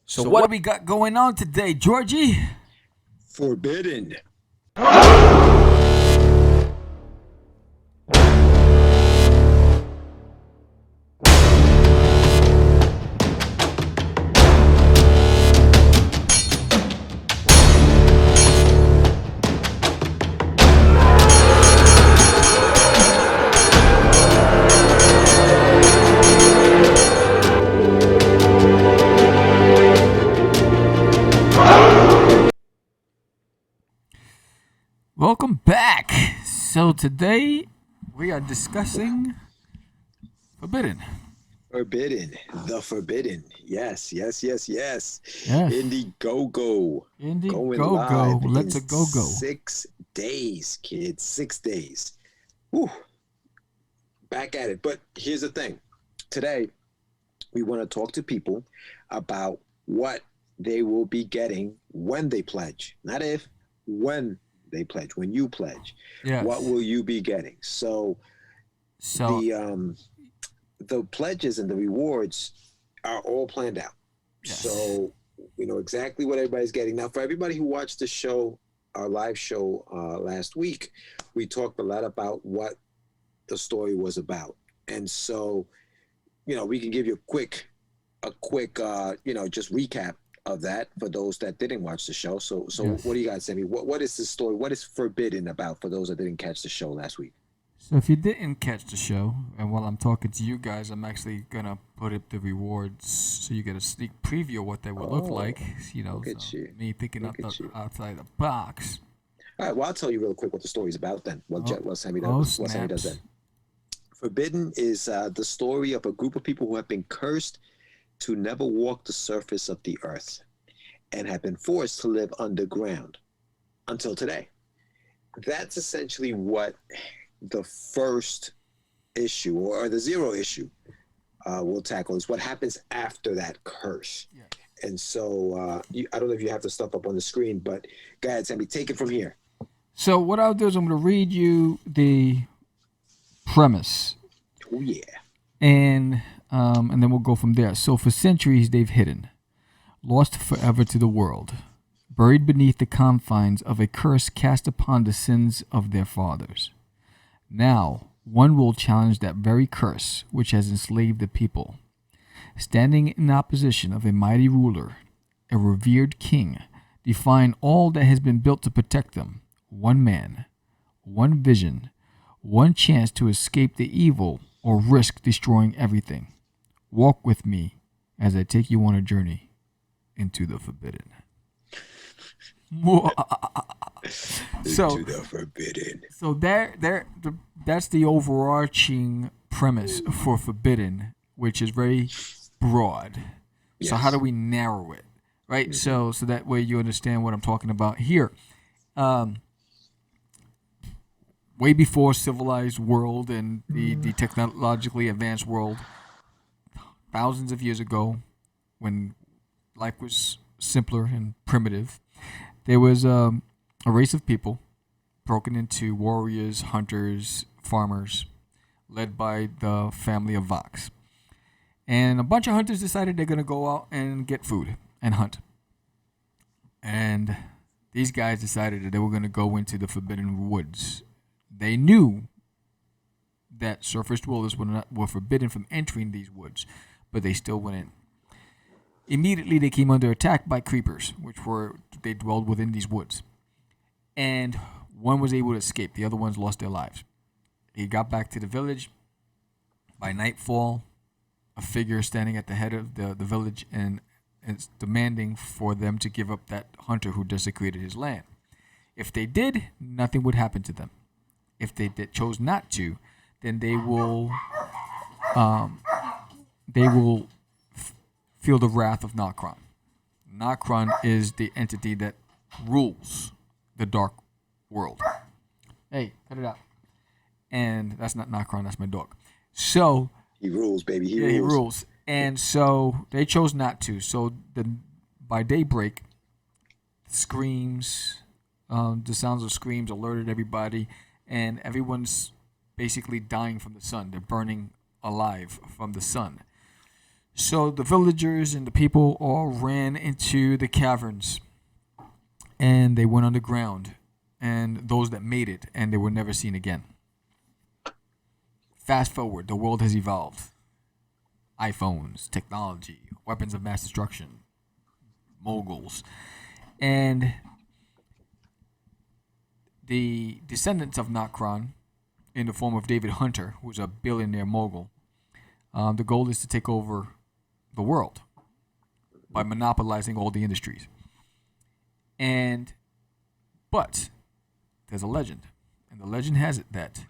So what do we got going on today, Georgie? Forbidden. Welcome back. So today we are discussing Forbidden. Forbidden. The Forbidden. Yes, yes, yes, yes. Yes. Indiegogo. Going Indiegogo. live in Let's a go go. 6 days, kids. 6 days. Whew. Back at it. But here's the thing. Today, we want to talk to people about what they will be getting when they pledge. Not if, when they pledge. When you pledge. Yes. What will you be getting? So So the pledges and the rewards are all planned out. Yes. So we know exactly what everybody's getting. Now, for everybody who watched the show, our live show last week, we talked a lot about what the story was about. And so, we can give you a quick just recap of that for those that didn't watch the show. So Yes. What do you got, Sammy? What is this story? What is Forbidden about for those that didn't catch the show last week? So if you didn't catch the show, and while I'm talking to you guys, I'm actually gonna put up the rewards so you get a sneak preview of what they would look like. Look at So you. me thinking Look at you. outside the box. All right, well, I'll tell you real quick what the story's about then. What Sammy does, what Sammy does snaps. then. Forbidden is the story of a group of people who have been cursed to never walk the surface of the earth and have been forced to live underground until today. That's essentially what the first issue or the zero issue will tackle is what happens after that curse. Yeah. And so I don't know if you have the stuff up on the screen, but go ahead, Sammy, take it from here. So what I'll do is I'm gonna read you the premise, Oh, yeah. and then we'll go from there. So for centuries they've hidden, lost forever to the world, buried beneath the confines of a curse cast upon the sins of their fathers. Now one will challenge that very curse which has enslaved the people, standing in opposition of a mighty ruler, a revered king, defying all that has been built to protect them. One man, one vision, one chance to escape the evil or risk destroying everything. Walk with me as I take you on a journey into the forbidden. So, Into the Forbidden. so that's the overarching premise for Forbidden, which is very broad. So how do we narrow it, right? So that way you understand what I'm talking about here. Way before civilized world and the technologically advanced world, thousands of years ago, when life was simpler and primitive, there was a race of people broken into warriors, hunters, farmers, led by the family of Vox. And a bunch of hunters decided they're going to go out and get food and hunt. And these guys decided that they were going to go into the forbidden woods. They knew that surface dwellers were forbidden from entering these woods, but they still went in. Immediately, they came under attack by creepers, they dwelled within these woods. And one was able to escape. The other ones lost their lives. He got back to the village. By nightfall, a figure standing at the head of the village and is demanding for them to give up that hunter who desecrated his land. If they did, nothing would happen to them. If they chose not to, then they will feel the wrath of Nokron. Nokron is the entity that rules the dark world. Hey, cut it out. And that's not Nokron, that's my dog. So he rules, baby. He rules. And so they chose not to. So by daybreak, screams, the sounds of screams alerted everybody, and everyone's basically dying from the sun. They're burning alive from the sun. So the villagers and the people all ran into the caverns and they went underground. And those that made it, and they were never seen again. Fast forward, the world has evolved. iPhones, technology, weapons of mass destruction, moguls. And the descendants of Nokron, in the form of David Hunter, who's a billionaire mogul, the goal is to take over the world by monopolizing all the industries. And, but, there's a legend. And the legend has it that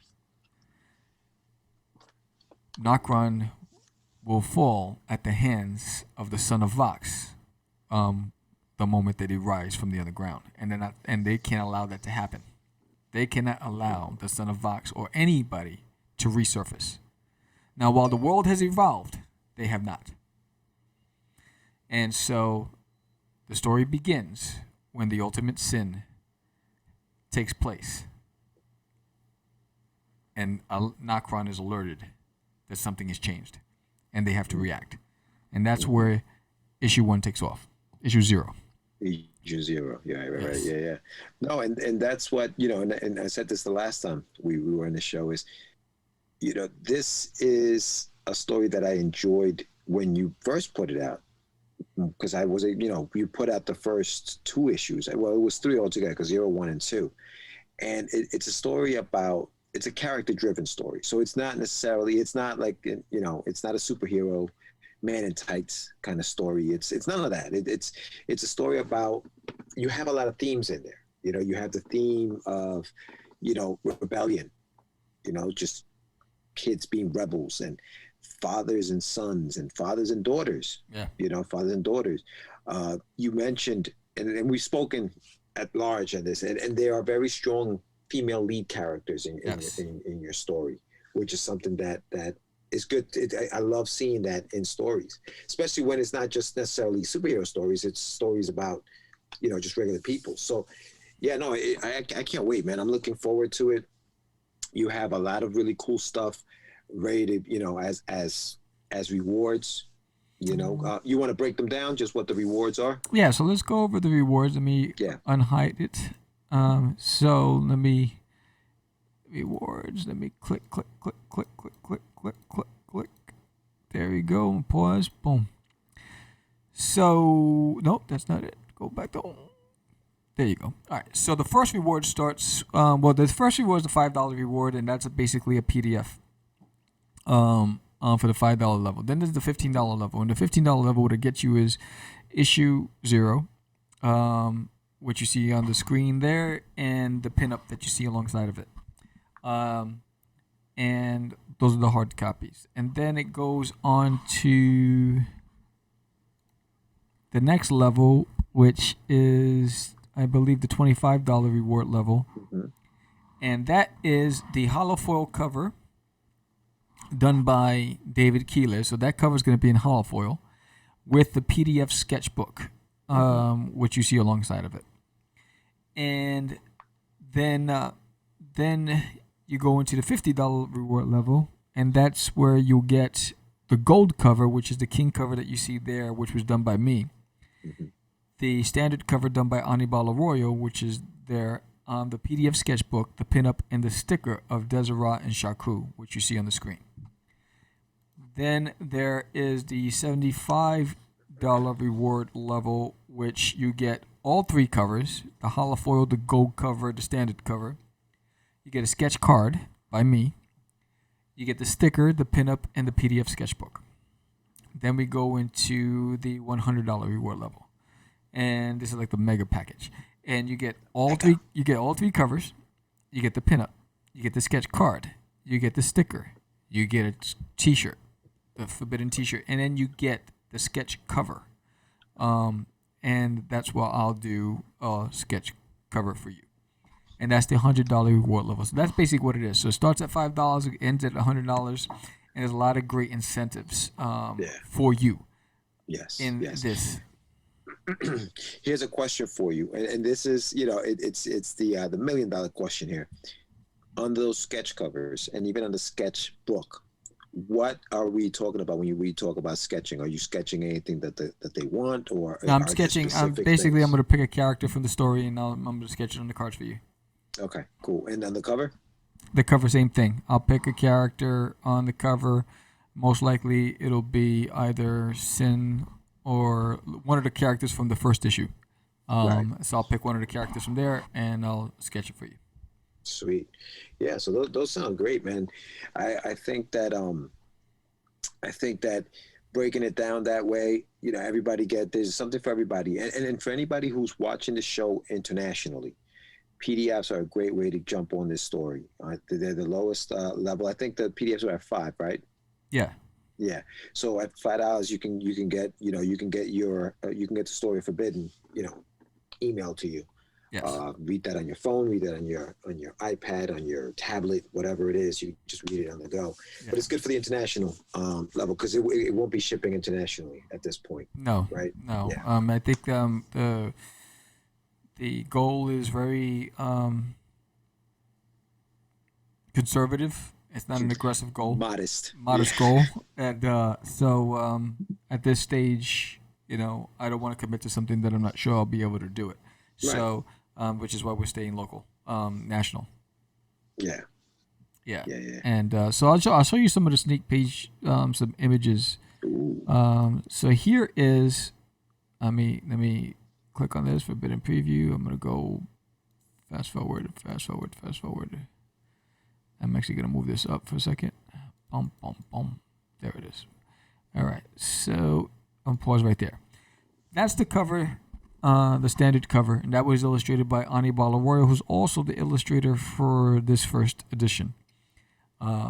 Nokron will fall at the hands of the son of Vox, the moment that he rise from the underground, and they can't allow that to happen. They cannot allow the son of Vox or anybody to resurface. Now, while the world has evolved, they have not, and so the story begins when the ultimate sin takes place, and Nokron is alerted that something has changed, and they have to react, and that's where issue 1 takes off. Issue 0. Issue 0. Yeah, right, Yes. yeah. No, and that's what, and I said this the last time we were in the show is, this is a story that I enjoyed when you first put it out, because I was, you put out the first 2 issues. Well, it was 3 altogether, because 0, 1, and 2. And it's a story about, it's a character-driven story. So it's not like, it's not a superhero man in tights kind of story. It's none of that. It's a story about, you have a lot of themes in there. You have the theme of, rebellion, just kids being rebels, and fathers and sons, and fathers and daughters. Yeah. Fathers and daughters. You mentioned, and we've spoken at large on this, and there are very strong female lead characters in your story, which is something that is good. I love seeing that in stories, especially when it's not just necessarily superhero stories. It's stories about, just regular people. So, yeah, no, I can't wait, man. I'm looking forward to it. You have a lot of really cool stuff ready to, as rewards. You want to break them down, just what the rewards are? Yeah, so let's go over the rewards. Let me unhide it. So let me rewards. Let me click. There we go. Pause. Boom. So nope, that's not it. Go back to. There you go. All right. So the first reward starts. The first reward is the $5 reward, and that's basically a PDF. For the $5 level. Then there's the $15 level, and the $15 level, what it gets you is issue 0, which you see on the screen there, and the pinup that you see alongside of it. And those are the hard copies. And then it goes on to the next level, which is, I believe, the $25 reward level. Mm-hmm. And that is the holofoil cover done by David Keeler. So that cover is going to be in holofoil with the PDF sketchbook, which you see alongside of it. And then you go into the $50 reward level, and that's where you'll get the gold cover, which is the king cover that you see there, which was done by me. Mm-hmm. The standard cover done by Anibal Arroyo, which is there on the PDF sketchbook, the pinup, and the sticker of Deseret and Shaku, which you see on the screen. Then there is the $75 reward level, which you get all 3 covers, the holofoil, the gold cover, the standard cover. You get a sketch card by me. You get the sticker, the pinup, and the PDF sketchbook. Then we go into the $100 reward level. And this is like the mega package. And you get all 3 covers. You get the pinup. You get the sketch card. You get the sticker. You get a t-shirt, the Forbidden t-shirt, and then you get the sketch cover. And that's what I'll do a sketch cover for you. And that's the $100 reward level. So that's basically what it is. So it starts at $5, it ends at $100, and there's a lot of great incentives for you. Yes. This. Here's a question for you, and this is, it's the $1 million question here. On those sketch covers and even on the sketch book, what are we talking about when we talk about sketching? Are you sketching anything that they want, or Now I'm are there sketching. I'm specific basically I'm things? going to pick a character from the story, and I'm going to sketch it on the cards for you. Okay, cool. And on the cover? The cover, same thing. I'll pick a character on the cover. Most likely, it'll be either Sin or one of the characters from the first issue. Right. So I'll pick one of the characters from there, and I'll sketch it for you. Sweet. Yeah, so those sound great, man. I think that I think that breaking it down that way, everybody there's something for everybody. And for anybody who's watching the show internationally, PDFs are a great way to jump on this story. They're the lowest level. I think the PDFs are at 5, right? Yeah. Yeah. So at $5, you can get you can get the story Forbidden, emailed to you. Yes. Read that on your phone, read that on your iPad, on your tablet, whatever it is. You just read it on the go. Yeah. But it's good for the international level because it won't be shipping internationally at this point. No. Right? No. Yeah. I think the goal is very conservative. It's not an aggressive goal. Modest Goal, and so at this stage, I don't want to commit to something that I'm not sure I'll be able to do it. Right. So, which is why we're staying local, national. Yeah. Yeah. Yeah. And so I'll show you some of the sneak page, some images. Ooh. So here is, let me click on this Forbidden Preview. I'm gonna go fast forward. I'm actually gonna move this up for a second. Boom. There it is. All right. So I'll pause right there. That's the cover, the standard cover, and that was illustrated by Anibal Arroyo, who's also the illustrator for this first edition.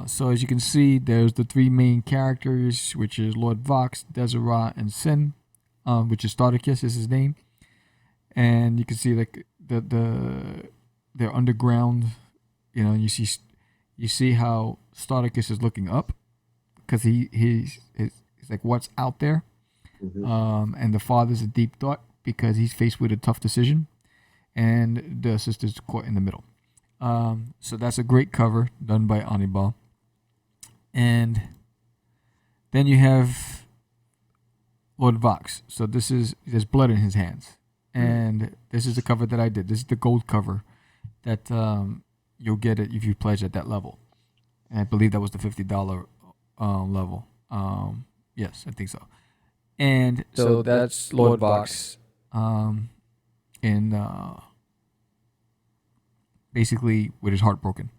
So as you can see, there's the 3 main characters, which is Lord Vox, Deseret, and Sin, which is Starticus is his name, and you can see like they're underground. You see how Starticus is looking up because he's like what's out there, and the father's a deep thought because he's faced with a tough decision, and the sister's caught in the middle. So that's a great cover done by Anibal. And then you have Lord Vox. So there's blood in his hands. And this is the cover that I did. This is the gold cover that you'll get it if you pledge at that level. And I believe that was the $50 level. Yes, I think so. And so that's Lord Vox. Basically with his heart broken.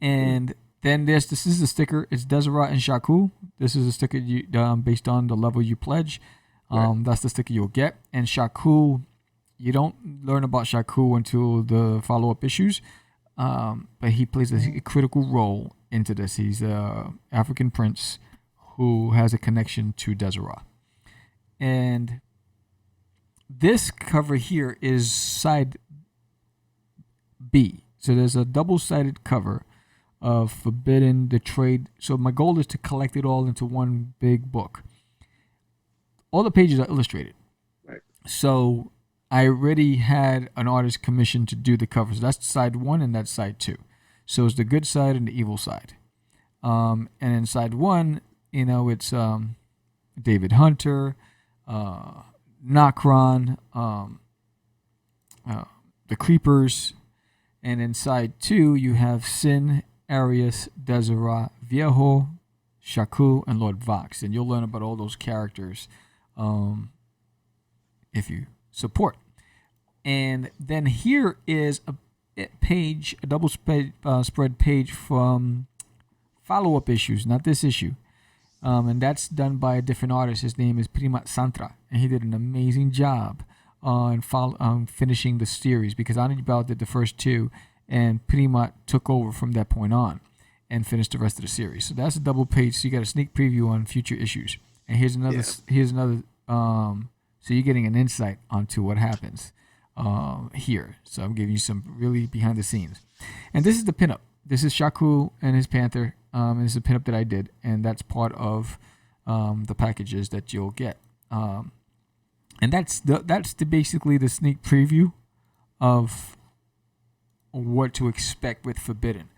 And then this is the sticker. It's Deseret and Shaku. This is a sticker based on the level you pledge. That's the sticker you'll get. And Shaku, you don't learn about Shaku until the follow-up issues. But he plays a critical role into this. He's an African prince who has a connection to Deseret. And this cover here is side B. So there's a double-sided cover of Forbidden, the trade. So my goal is to collect it all into one big book. All the pages are illustrated. Right. So I already had an artist commissioned to do the covers. That's side 1 and that's side 2. So it's the good side and the evil side. And in side 1, it's David Hunter, Nokron, the Creepers, and in side 2 you have Sin, Arius, Deseret, Viejo, Shaku, and Lord Vox, and you'll learn about all those characters if you support. And then here is a double spread page from follow-up issues, not this issue. And that's done by a different artist. His name is Primat Santra, and he did an amazing job on finishing the series because Anibal did the first 2, and Primat took over from that point on and finished the rest of the series. So that's a double page. So you got a sneak preview on future issues. And here's another. So you're getting an insight onto what happens here. So I'm giving you some really behind the scenes. And this is the pinup. This is Shaku and his Panther. And this is a pinup that I did, and that's part of the packages that you'll get. And that's basically the sneak preview of what to expect with Forbidden.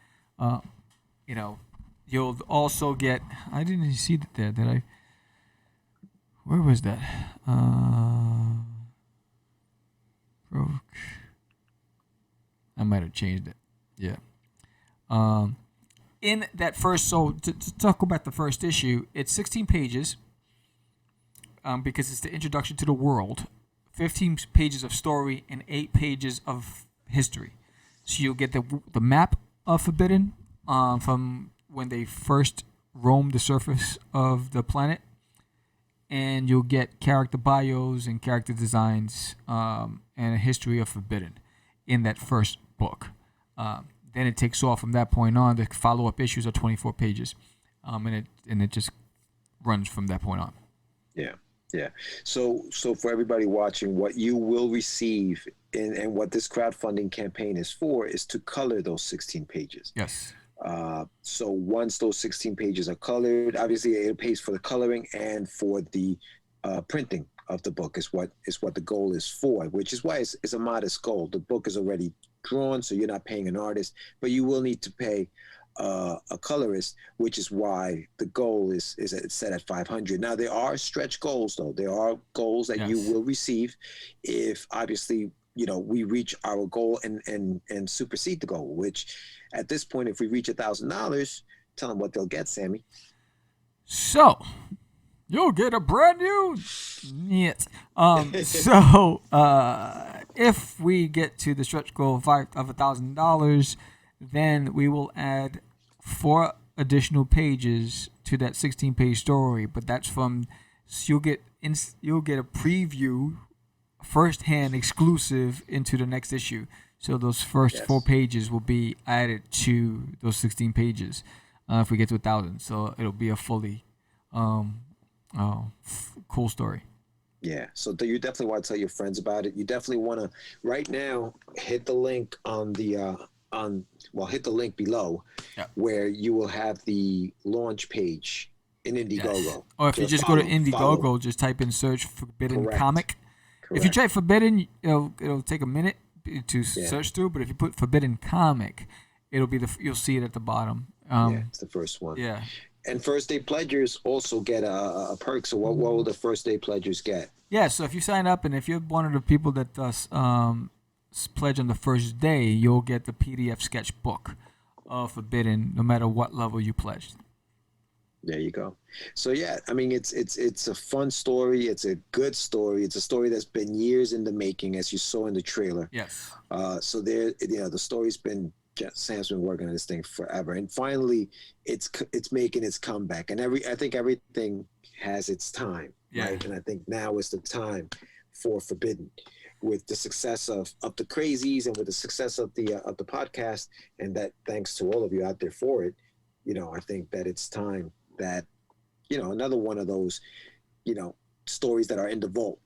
You'll also get. I didn't see that there. Did I? Where was that? Broke. I might have changed it. Yeah. In that first, so to talk about the first issue, it's 16 pages. Because it's the introduction to the world, 15 pages of story and 8 pages of history. So you'll get the map of Forbidden from when they first roamed the surface of the planet, and you'll get character bios and character designs and a history of Forbidden in that first book. Then it takes off from that point on. The follow-up issues are 24 pages, and it just runs from that point on. Yeah. Yeah. So for everybody watching, what you will receive and what this crowdfunding campaign is for is to color those 16 pages. Yes. So once those 16 pages are colored, obviously it pays for the coloring and for the printing of the book is what the goal is for, which is why it's a modest goal. The book is already drawn, so you're not paying an artist, but you will need to pay a colorist, which is why the goal is set at 500. Now there are stretch goals, though. There are goals that you will receive if obviously we reach our goal and supersede the goal. Which at this point, if we reach $1,000, tell them what they'll get, Sammy. So you'll get a brand new. Yes. So if we get to the stretch goal of $1,000. Then we will add 4 additional pages to that 16-page story. But that's so you'll get a preview, first-hand exclusive into the next issue. So those first 4 pages will be added to those 16 pages if we get to 1,000. So it'll be a fully cool story. Yeah, so you definitely want to tell your friends about it. You definitely want to right now hit the link on the hit the link below where you will have the launch page in Indiegogo. Yes. Or if you just go to Indiegogo, just type in search Forbidden Comic. If you type Forbidden, it'll take a minute to search through, but if you put Forbidden Comic, it'll be you'll see it at the bottom. It's the first one. Yeah. And first day pledgers also get a perk. So what will the first day pledgers get? Yeah, so if you sign up and if you're one of the people that pledge on the first day, you'll get the PDF sketchbook of Forbidden, no matter what level you pledged. There you go. So yeah, I mean it's a fun story. It's a good story. It's a story that's been years in the making, as you saw in the trailer. Yes. So there, the story's been Sam's been working on this thing forever, and finally it's making its comeback. And I think everything has its time, right? And I think now is the time for Forbidden. With the success of the crazies and with the success of the podcast, and that thanks to all of you out there for it, I think that it's time that another one of those stories that are in the vault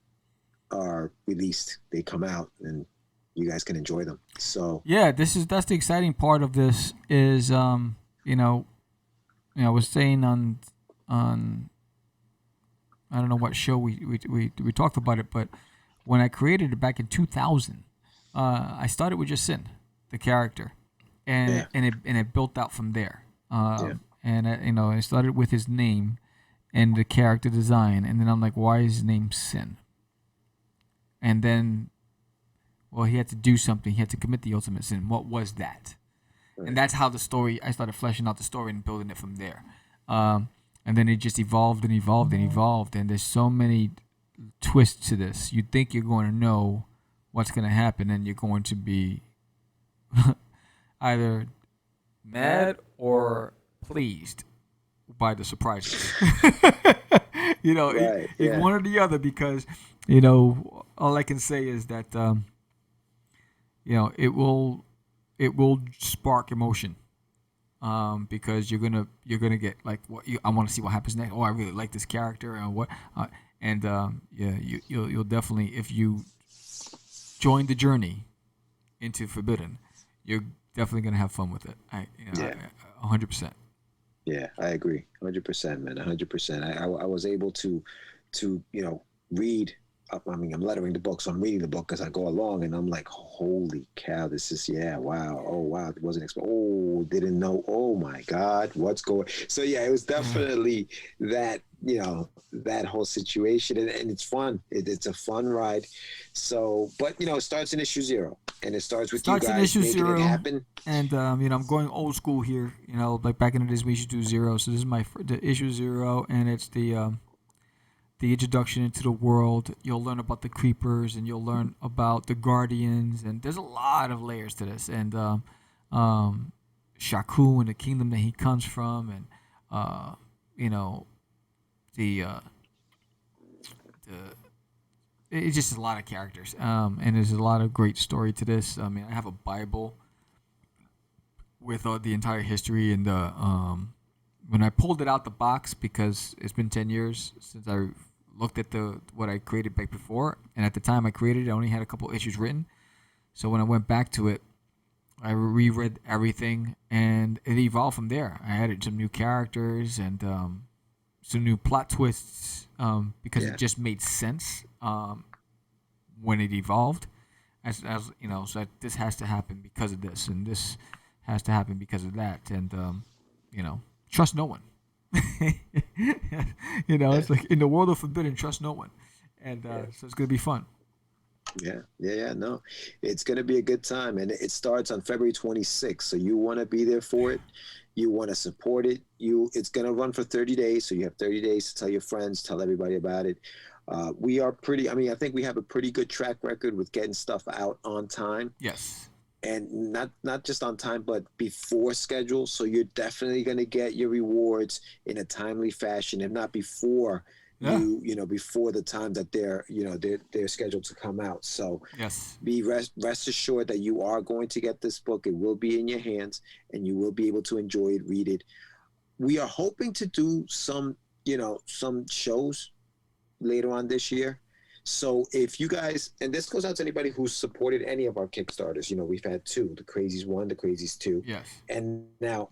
are released. They come out and you guys can enjoy them. So yeah, that's the exciting part of this is I was saying on I don't know what show we talked about it, but when I created it back in 2000, I started with just Sin, the character, and it built out from there. And I started with his name and the character design, and then I'm like, why is his name Sin? And then, well, he had to do something. He had to commit the ultimate sin. What was that? Right. And that's how I started fleshing out the story and building it from there. And then it just evolved and evolved and evolved, and there's so many twists to this. You think you're going to know what's going to happen, and you're going to be either mad or pleased by the surprises. It's one or the other, because all I can say is that it will spark emotion, because you're gonna get like I want to see what happens next. Oh, I really like this character, and what. You'll definitely, if you join the journey into Forbidden, you're definitely gonna have fun with it. 100%. Yeah, I agree, 100%, man, 100%. I was able to read I mean, I'm lettering the book, so I'm reading the book as I go along, and I'm like, holy cow, this is, yeah, wow, oh wow, it wasn't oh, didn't know, oh my God, what's going? So yeah, it was Yeah. definitely that, that whole situation, and it's fun. It's a fun ride. So, but it starts in issue 0, and it starts with you Starts in guys issue making it 0, happen. and I'm going old school here. Like back in the days we used to do 0. So this is the issue 0, and it's the introduction into the world. You'll learn about the creepers, and you'll learn about the guardians, and there's a lot of layers to this. And Shaku and the kingdom that he comes from, and you know the the it's just a lot of characters, and there's a lot of great story to this. I mean, I have a Bible with the entire history, and when I pulled it out the box, because it's been 10 years since I looked at the what I created back before, and at the time I created it, I only had a couple issues written. So when I went back to it, I reread everything, and it evolved from there. I added some new characters and some new plot twists, because it Yeah. just made sense when it evolved. As so this has to happen because of this, and this has to happen because of that, and trust no one. Yeah. It's like in the world of forbidden, trust no one, and Yeah. so it's gonna be fun. Yeah, yeah, yeah. No, it's going to be a good time, and it starts on February 26th. So you want to be there for it. You want to support it. It's going to run for 30 days. So you have 30 days to tell your friends, tell everybody about it. We are pretty. I mean, I think we have a pretty good track record with getting stuff out on time, Yes. and not just on time, but before schedule. So you're definitely going to get your rewards in a timely fashion, if not before Yeah. before the time that they're scheduled to come out. So Yes. be rest assured that you are going to get this book. It will be in your hands, and you will be able to enjoy it, read it. We are hoping to do some shows later on this year. So if you guys, and this goes out to anybody who's supported any of our Kickstarters, we've had 2, the Crazies 1, the Crazies 2, Yes. and now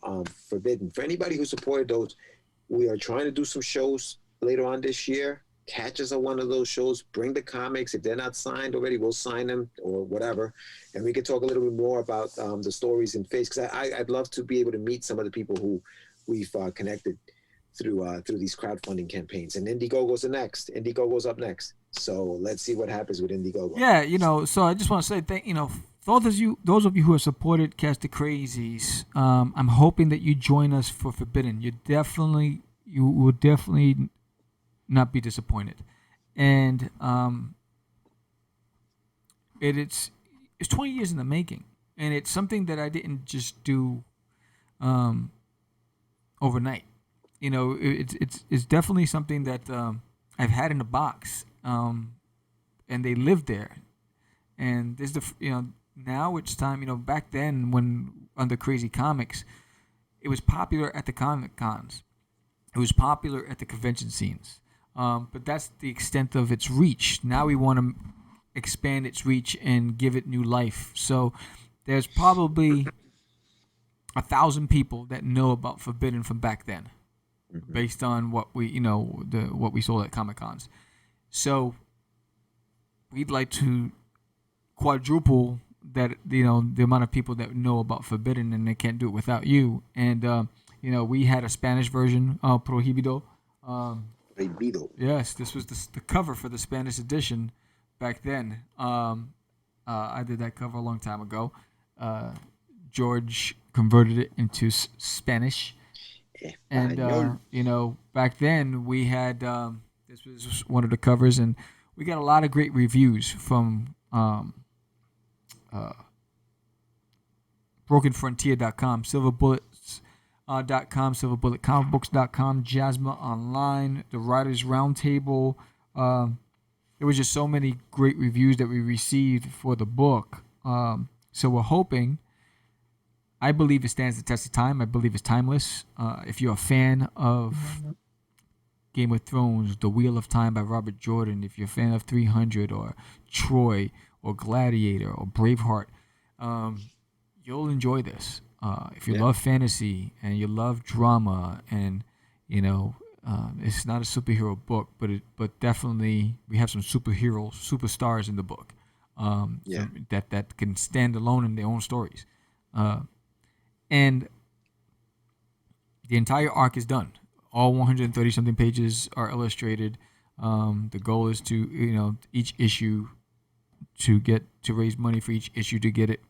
Forbidden. For anybody who supported those, we are trying to do some shows later on this year. Catch us at one of those shows. Bring the comics. If they're not signed already, we'll sign them or whatever, and we can talk a little bit more about the stories in face. Because I'd love to be able to meet some of the people who we've connected through these crowdfunding campaigns. And Indiegogo's the next. Indiegogo's up next. So let's see what happens with Indiegogo. Yeah. So I just want to say thank for those of you who have supported Cast the Crazies. I'm hoping that you join us for Forbidden. You will definitely not be disappointed, and it's 20 years in the making, and it's something that I didn't just do um, overnight. It's definitely something that I've had in the box, and they live there. And there's now it's time. Back then when under Crazy Comics, it was popular at the comic cons. It was popular at the convention scenes. But that's the extent of its reach. Now we want to expand its reach and give it new life. So there's probably 1,000 people that know about Forbidden from back then, Mm-hmm. based on what we sold at Comic Cons. So we'd like to quadruple that, the amount of people that know about Forbidden, and they can't do it without you. And we had a Spanish version, Prohibido. Prohibido. Yes, this was the cover for the Spanish edition back then. I did that cover a long time ago. George converted it into Spanish, and Español. back then we had this was one of the covers, and we got a lot of great reviews from uh, BrokenFrontier.com, SilverBullets.com, SilverBulletComicBooks.com, Jasma Online, the Writers Roundtable. There was just so many great reviews that we received for the book. So we're hoping. I believe it stands the test of time. I believe it's timeless. If you're a fan of Game of Thrones, The Wheel of Time by Robert Jordan, if you're a fan of 300 or Troy or Gladiator or Braveheart, you'll enjoy this. If you Yeah. love fantasy and you love drama and It's not a superhero book, but definitely we have some superstars in the book. Yeah. That can stand alone in their own stories, and the entire arc is done. All 130 something pages are illustrated. The goal is to each issue to raise money for each issue to get it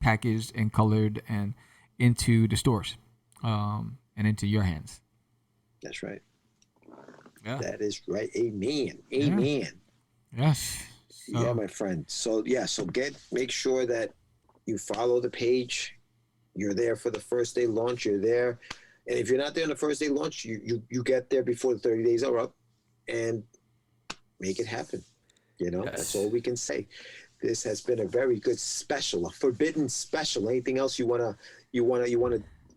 packaged and colored and into the stores, and into your hands. That's right. Yeah. That is right. Amen. Yeah. Amen. Yes. So, Yeah, my friend. So make sure that you follow the page. You're there for the first day launch. You're there, and if you're not there on the first day launch, you get there before the 30 days are up, and make it happen. Yes. That's all we can say. This has been a very good special, a forbidden special. Anything else you wanna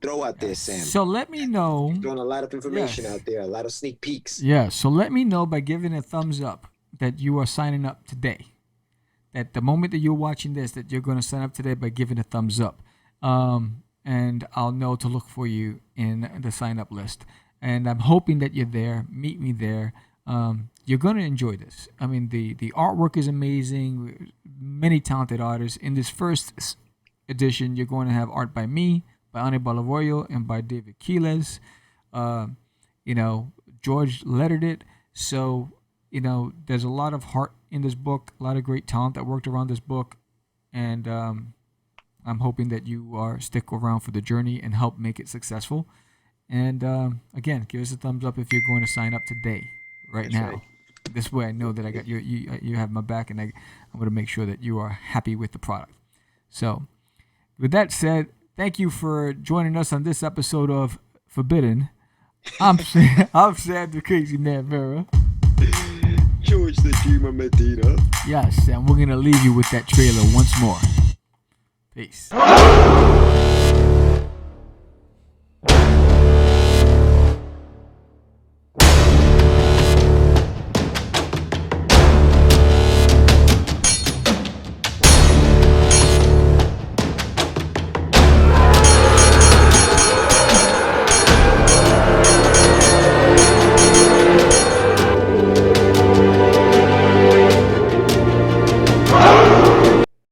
throw out there, Sam? So let me know. You're throwing a lot of information out there, a lot of sneak peeks. Yeah. So let me know by giving a thumbs up that you are signing up today. That the moment that you're watching this, that you're going to sign up today by giving a thumbs up, and I'll know to look for you in the sign up list. And I'm hoping that you're there. Meet me there. You're going to enjoy this. I mean, the artwork is amazing. Many talented artists. In this first edition, you're going to have art by me, by Ani Balaroyo, and by David Quiles. George lettered it. So, there's a lot of heart in this book, a lot of great talent that worked around this book. And I'm hoping that you stick around for the journey and help make it successful. And again, give us a thumbs up if you're going to sign up today, right That's now. right. This way I know that I got you have my back, and I'm going to make sure that you are happy with the product. So, with that said, thank you for joining us on this episode of Forbidden. I'm Sam the Crazy Man Vera. George the Dreamer Medina. Yes, and we're going to leave you with that trailer once more. Peace.